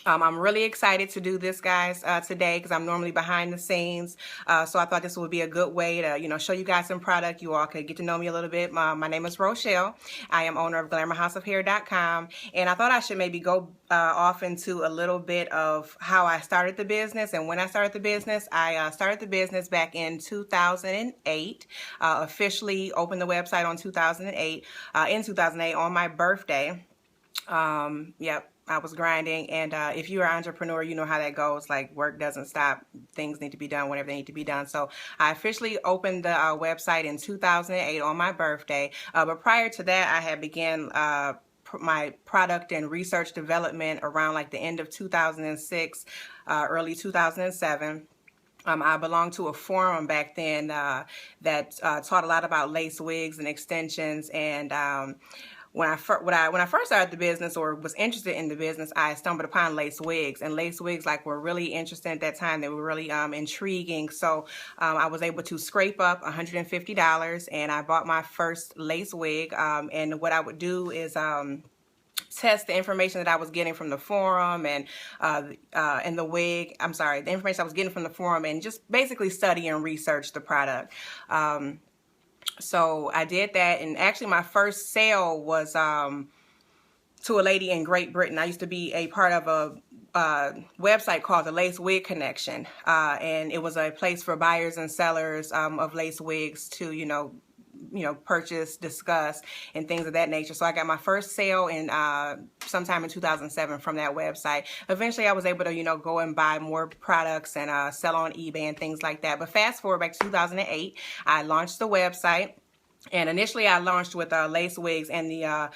I'm really excited to do this, guys, today because I'm normally behind the scenes. So I thought this would be a good way to, show you guys some product. You all could get to know me a little bit. My name is Rochelle. I am owner of GlamourHouseOfHair.com. And I thought I should maybe go off into a little bit of how I started the business and when I started the business. I started the business back in 2008, officially opened the website on 2008, in 2008 on my birthday. Yep. I was grinding, and if you're an entrepreneur, you know how that goes. Like, work doesn't stop. Things need to be done whenever they need to be done. So I officially opened the website in 2008 on my birthday. But prior to that, I had began my product and research development around like the end of 2006, early 2007. I belonged to a forum back then that taught a lot about lace wigs and extensions, and when I first started the business or was interested in the business, I stumbled upon lace wigs, and lace wigs were really interesting at that time. They were really intriguing. So I was able to scrape up $150, and I bought my first lace wig. And what I would do is test the information that I was getting from the forum and the wig. I'm sorry, the information I was getting from the forum, and just basically study and research the product. So I did that, and actually my first sale was to a lady in Great Britain. I used to be a part of a website called the Lace Wig Connection, and it was a place for buyers and sellers of lace wigs to, purchase, discuss, and things of that nature. So I got my first sale in sometime in 2007 from that website. Eventually, I was able to, go and buy more products and sell on eBay and things like that. But fast forward back to 2008, I launched the website, and initially I launched with lace wigs, and the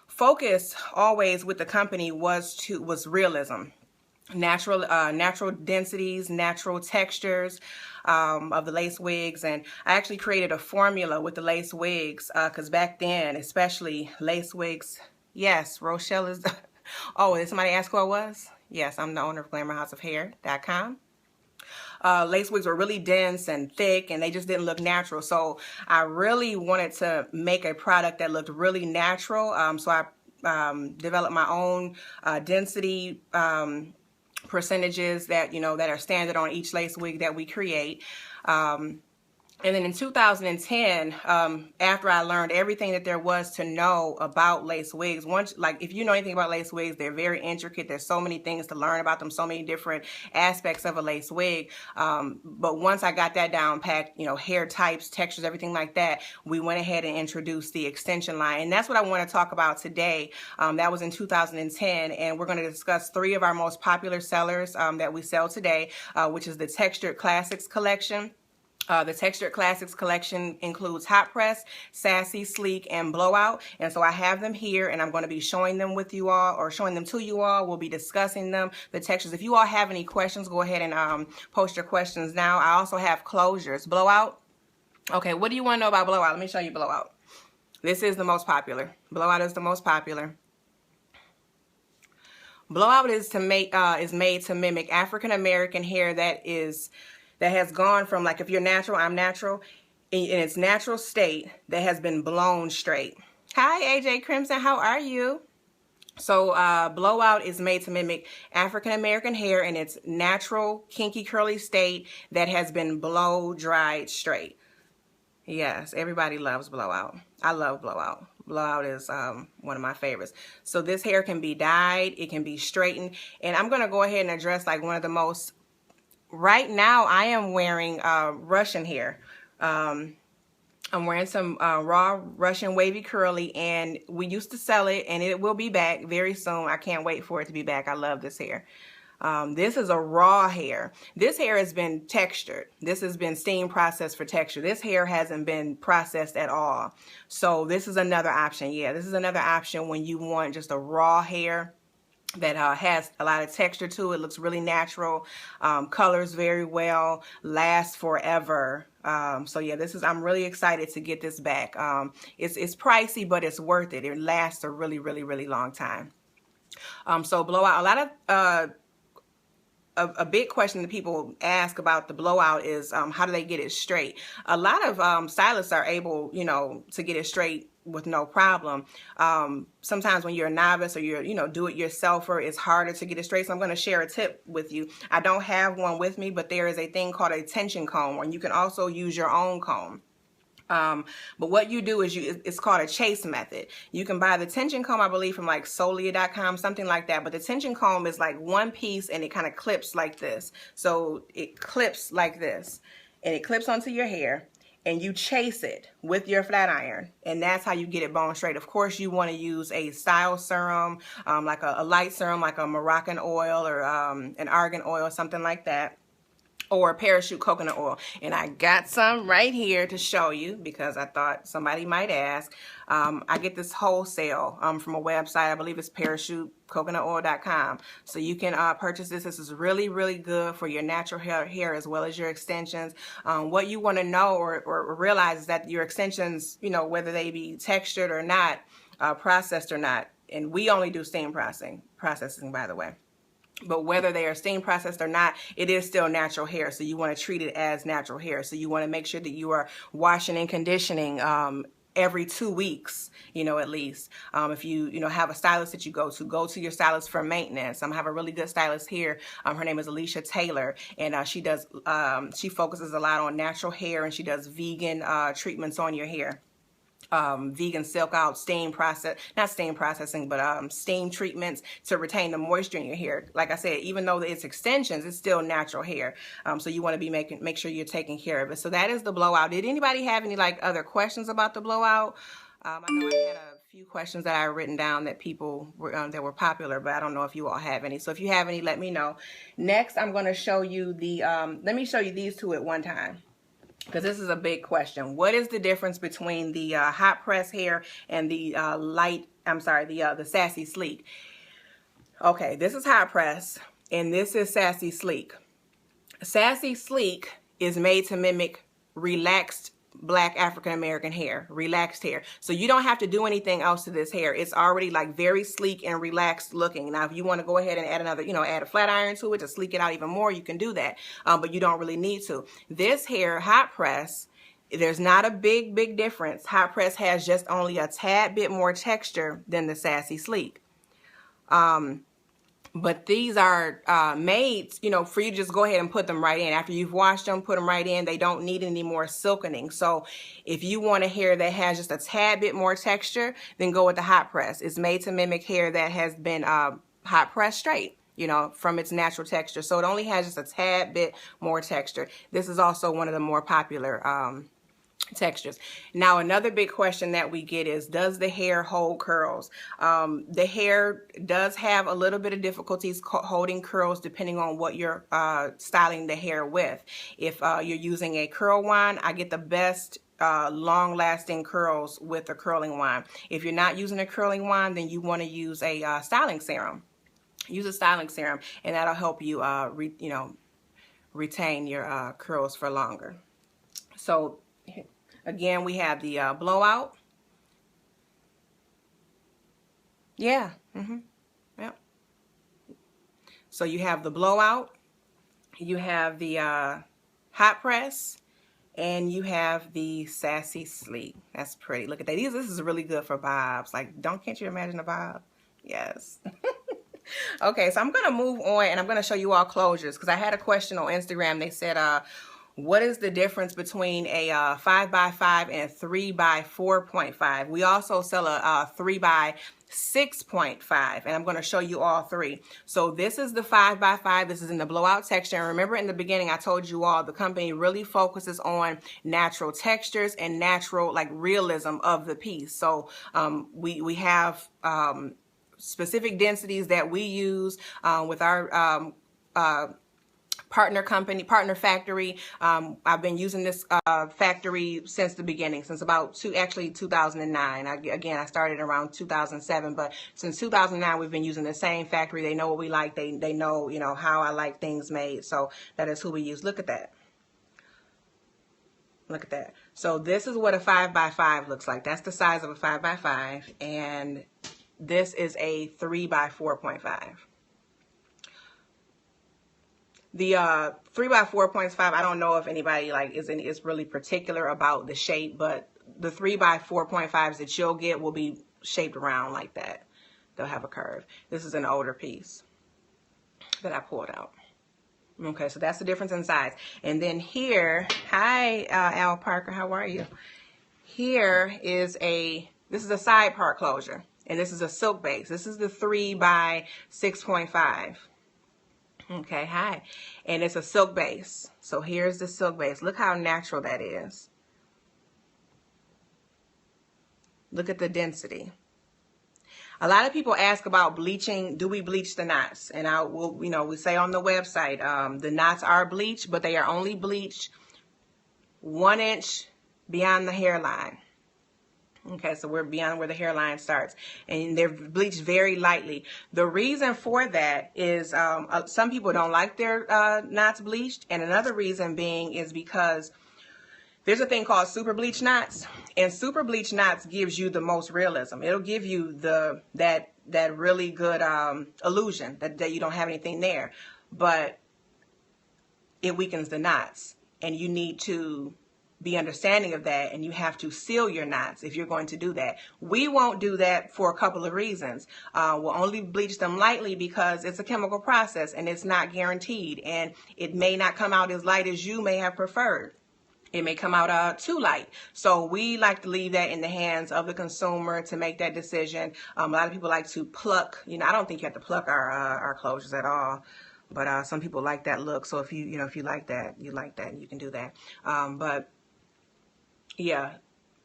focus always with the company was realism. Natural densities, natural textures of the lace wigs. And I actually created a formula with the lace wigs because back then, especially lace wigs. Yes, Rochelle is. Oh, did somebody ask who I was? Yes, I'm the owner of GlamourHouseOfHair.com. Lace wigs were really dense and thick, and they just didn't look natural. So I really wanted to make a product that looked really natural. So I developed my own density percentages that that are standard on each lace wig that we create. And then in 2010, after I learned everything that there was to know about lace wigs, if you know anything about lace wigs, they're very intricate. There's so many things to learn about them, so many different aspects of a lace wig. But once I got that down packed, hair types, textures, everything like that, we went ahead and introduced the extension line. And that's what I want to talk about today. That was in 2010, and we're going to discuss 3 of our most popular sellers that we sell today, which is the Textured Classics collection. The Textured Classics collection includes hot press, sassy, sleek, and blowout. And so I have them here, and I'm going to be showing them with you all, or showing them to you all. We'll be discussing them, the textures. If you all have any questions, go ahead and post your questions now. I also have closures. Blowout. Okay, what do you want to know about blowout? Let me show you blowout. This is the most popular. Blowout is the most popular. Blowout is made to mimic African American hair that has gone from, like, if you're natural, I'm natural, in its natural state, that has been blown straight. Hi, AJ Crimson, how are you? So blowout is made to mimic African American hair in its natural, kinky, curly state that has been blow dried straight. Yes, everybody loves blowout. I love blowout. Blowout is one of my favorites. So this hair can be dyed, it can be straightened, and I'm going to go ahead and address like one of the most. Right now, I am wearing Russian hair. I'm wearing some raw Russian wavy curly, and we used to sell it, and it will be back very soon. I can't wait for it to be back. I love this hair. This is a raw hair. This hair has been textured. This has been steam processed for texture. This hair hasn't been processed at all. So this is another option. Yeah, this is another option when you want just a raw hair that has a lot of texture to it, looks really natural, colors very well, lasts forever. So yeah, I'm really excited to get this back. It's pricey, but it's worth it. It lasts a really, really, really long time. So blowout, a big question that people ask about the blowout is how do they get it straight? A lot of stylists are able, you know, to get it straight with no problem. Sometimes when you're a novice or you're, you know, do-it-yourselfer, it's harder to get it straight. So I'm going to share a tip with you. I don't have one with me, but there is a thing called a tension comb, and you can also use your own comb. But what you do is it's called a chase method. You can buy the tension comb, I believe, from like Solia.com, something like that. But the tension comb is like one piece and it kind of clips like this. So it clips like this and it clips onto your hair, and you chase it with your flat iron, and that's how you get it bone straight. Of course, you want to use a style serum, like a light serum, like a Moroccan oil or an argan oil, something like that, or parachute coconut oil. And I got some right here to show you because I thought somebody might ask. I get this wholesale from a website. I believe it's parachutecoconutoil.com. So you can purchase this. This is really, really good for your natural hair as well as your extensions. What you want to know or realize is that your extensions, you know, whether they be textured or not, processed or not, and we only do steam processing, by the way. But whether they are steam processed or not, it is still natural hair. So you want to treat it as natural hair. So you want to make sure that you are washing and conditioning every 2 weeks, you know, at least. If you know, have a stylist that you go to your stylist for maintenance. I have a really good stylist here. Her name is Alicia Taylor, and she focuses a lot on natural hair, and she does vegan treatments on your hair. Vegan silk out, steam processing, but steam treatments to retain the moisture in your hair. Like I said, even though it's extensions, it's still natural hair. So you want to make sure you're taking care of it. So that is the blowout. Did anybody have any like other questions about the blowout? I know I had a few questions that I had written down that people were that were popular, but I don't know if you all have any. So if you have any, let me know. Next, I'm going to show you the. Let me show you these two at one time, because this is a big question. What is the difference between the hot press hair and the the Sassy Sleek? Okay, this is hot press and this is Sassy Sleek. Sassy Sleek is made to mimic relaxed Black African American hair, relaxed hair. So you don't have to do anything else to this hair. It's already like very sleek and relaxed looking. Now, if you want to go ahead and add another, you know, add a flat iron to it to sleek it out even more, you can do that. But you don't really need to. This hair, hot press, there's not a big difference. Hot press has just only a tad bit more texture than the Sassy Sleek. But these are made, you know, for you to just go ahead and put them right in. After you've washed them, put them right in. They don't need any more silkening. So if you want a hair that has just a tad bit more texture, then go with the hot press. It's made to mimic hair that has been hot pressed straight, you know, from its natural texture. So it only has just a tad bit more texture. This is also one of the more popular textures. Now, another big question that we get is, does the hair hold curls? The hair does have a little bit of difficulties holding curls depending on what you're styling the hair with. If you're using a curl wand, I get the best long-lasting curls with a curling wand. If you're not using a curling wand, then you want to use a styling serum. Use a styling serum, and that'll help you, retain your curls for longer. So again, we have the blowout. Yeah. Yep. So you have the blowout, you have the hot press, and you have the Sassy Sleek. That's pretty. Look at that. This is really good for bobs. Like, can't you imagine a bob? Yes. Okay, so I'm going to move on, and I'm going to show you all closures, because I had a question on Instagram. They said, what is the difference between a 5x5 and a 3x4.5? We also sell a 3x6.5, and I'm going to show you all three. So this is the 5x5. This is in the blowout texture. And remember, in the beginning, I told you all the company really focuses on natural textures and natural, like, realism of the piece. So we have specific densities that we use with our partner factory. I've been using this factory since the beginning, since about 2009. I started around 2007, but since 2009 we've been using the same factory. They know what we like. They know, you know, how I like things made. So that is who we use. Look at that. Look at that. So this is what a 5x5 looks like. That's the size of a 5x5, and this is a 3x4.5. The 3 by 4.5, I don't know if anybody like is really particular about the shape, but the 3 by 4.5s that you'll get will be shaped around like that. They'll have a curve. This is an older piece that I pulled out. Okay, so that's the difference in size. And then here, hi Al Parker, how are you? Here is this is a side part closure, and this is a silk base. This is the 3 by 6.5. Okay, hi. And it's a silk base. So here's the silk base. Look how natural that is. Look at the density. A lot of people ask about bleaching. Do we bleach the knots? And we say on the website, the knots are bleached, but they are only bleached 1 inch beyond the hairline. Okay, so we're beyond where the hairline starts, and they're bleached very lightly. The reason for that is some people don't like their knots bleached, and another reason being is because there's a thing called super bleach knots, and super bleach knots gives you the most realism. It'll give you that really good illusion that you don't have anything there, but it weakens the knots, and you need to be understanding of that, and you have to seal your knots if you're going to do that. We won't do that for a couple of reasons. We'll only bleach them lightly because it's a chemical process and it's not guaranteed, and it may not come out as light as you may have preferred. It may come out too light. So we like to leave that in the hands of the consumer to make that decision. A lot of people like to pluck. I don't think you have to pluck our closures at all. But some people like that look. So if you like that, you can do that. But yeah,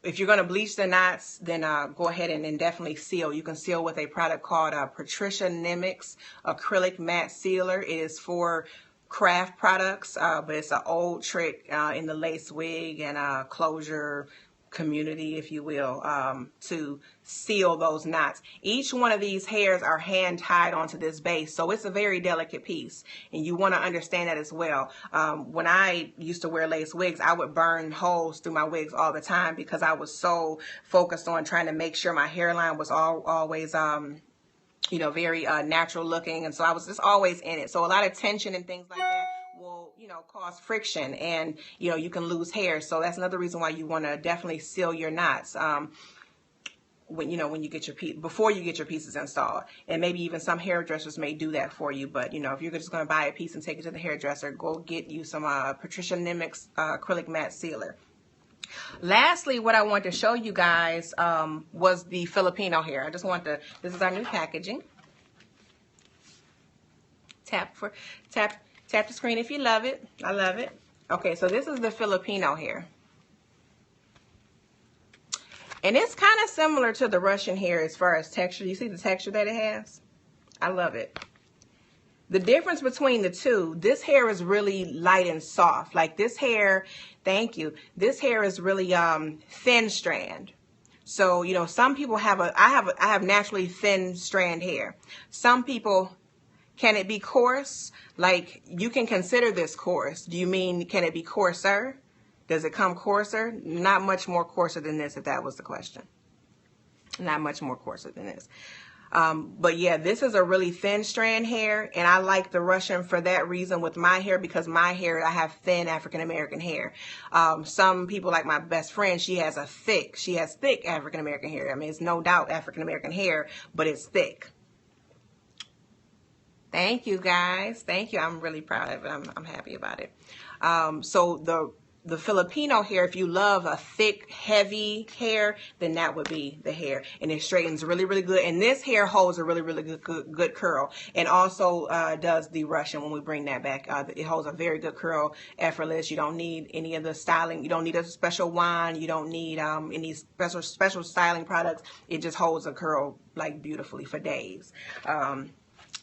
if you're going to bleach the knots, then go ahead and definitely seal. You can seal with a product called Patricia Nemec's Acrylic Matte Sealer. It is for craft products, but it's an old trick in the lace wig and closure community, if you will, to seal those knots. Each one of these hairs are hand tied onto this base, so it's a very delicate piece, and you want to understand that as well. When I used to wear lace wigs, I would burn holes through my wigs all the time because I was so focused on trying to make sure my hairline was always very natural looking, and so I was just always in it. So a lot of tension and things like that will cause friction, and you can lose hair. So that's another reason why you want to definitely seal your knots when you get your before you get your pieces installed. And maybe even some hairdressers may do that for you, but if you're just going to buy a piece and take it to the hairdresser, go get you some Patricia Nemec's Acrylic Matte Sealer. Lastly, what I want to show you guys was the Filipino hair. This is our new packaging. Tap the screen if you love it. I love it. Okay, so this is the Filipino hair. And it's kind of similar to the Russian hair as far as texture. You see the texture that it has? I love it. The difference between the two, this hair is really light and soft. Like this hair, thank you. This hair is really thin strand. So, some people I have naturally thin strand hair. Some people, can it be coarse? Like, you can consider this coarse. Do you mean, can it be coarser? Does it come coarser? Not much more coarser than this, if that was the question. Not much more coarser than this. But yeah, this is a really thin strand hair, and I like the Russian for that reason with my hair, because my hair, I have thin African-American hair. Some people, like my best friend, she has thick African-American hair. I mean, it's no doubt African-American hair, but it's thick. Thank you, guys. Thank you. I'm really proud of it. I'm happy about it. So the Filipino hair, if you love a thick, heavy hair, then that would be the hair. And it straightens really, really good. And this hair holds a really, really good curl. And also does the Russian when we bring that back. It holds a very good curl, effortless. You don't need any of the styling. You don't need a special wand. You don't need any special styling products. It just holds a curl like beautifully for days.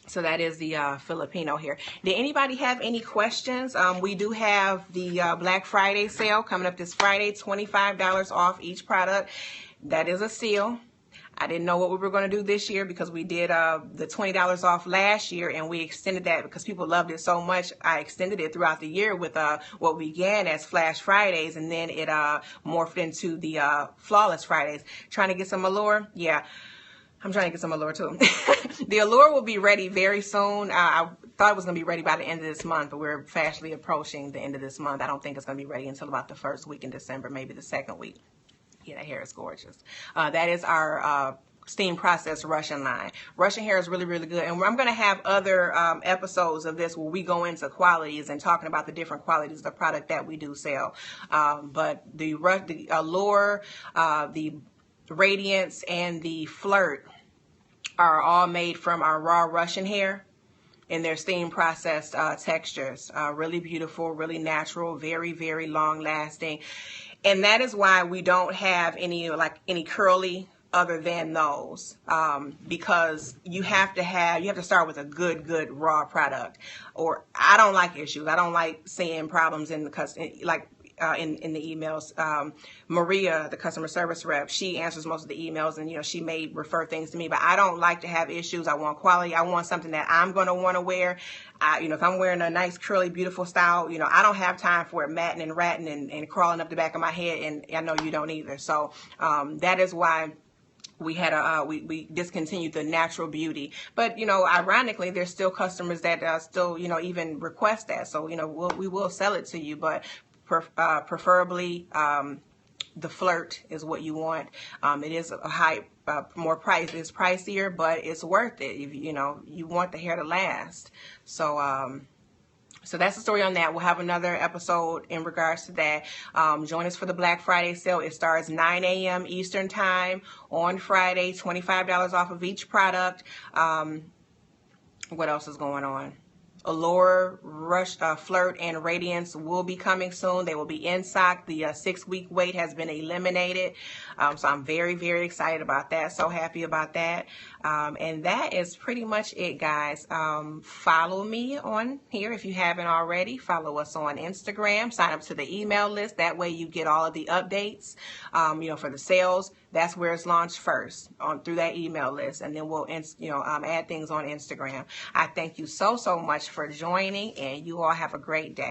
So that is the Filipino hair. Did anybody have any questions? We do have the Black Friday sale coming up this Friday, $25 off each product. That is a steal. I didn't know what we were going to do this year because we did the $20 off last year, and we extended that because people loved it so much. I extended it throughout the year with what began as Flash Fridays, and then it morphed into the Flawless Fridays. Trying to get some allure? Yeah. I'm trying to get some allure too. The allure will be ready very soon. I thought it was going to be ready by the end of this month, but we're fastly approaching the end of this month. I don't think it's going to be ready until about the first week in December, maybe the second week. Yeah, that hair is gorgeous. That is our steam processed Russian line. Russian hair is really, really good. And I'm going to have other episodes of this where we go into qualities and talking about the different qualities of the product that we do sell. But the Allure, the Radiance, and the Flirt are all made from our raw Russian hair in their steam processed textures. Really beautiful, really natural, very, very long lasting. And that is why we don't have any curly other than those, because you have to start with a good raw product. Or I don't like issues. I don't like seeing problems in the in the emails. Maria, the customer service rep, she answers most of the emails, and she may refer things to me, but I don't like to have issues. I want quality. I want something that I'm going to want to wear. If I'm wearing a nice curly beautiful style, I don't have time for it matting and ratting and crawling up the back of my head, and I know you don't either. So that is why we had we discontinued the natural beauty. But ironically, there's still customers that still even request that. So we will sell it to you, but preferably the Flirt is what you want. It is a high more price. It's pricier, but it's worth it. If, you want the hair to last. So that's the story on that. We'll have another episode in regards to that. Join us for the Black Friday sale. It starts 9 a.m. Eastern Time on Friday. $25 off of each product. What else is going on? Allure, Flirt, and Radiance will be coming soon. They will be in stock. The 6-week wait has been eliminated. So I'm very, very excited about that. So happy about that. And that is pretty much it, guys. Follow me on here if you haven't already. Follow us on Instagram. Sign up to the email list. That way you get all of the updates, for the sales. That's where it's launched first, through that email list. And then we'll, add things on Instagram. I thank you so much for joining, and you all have a great day.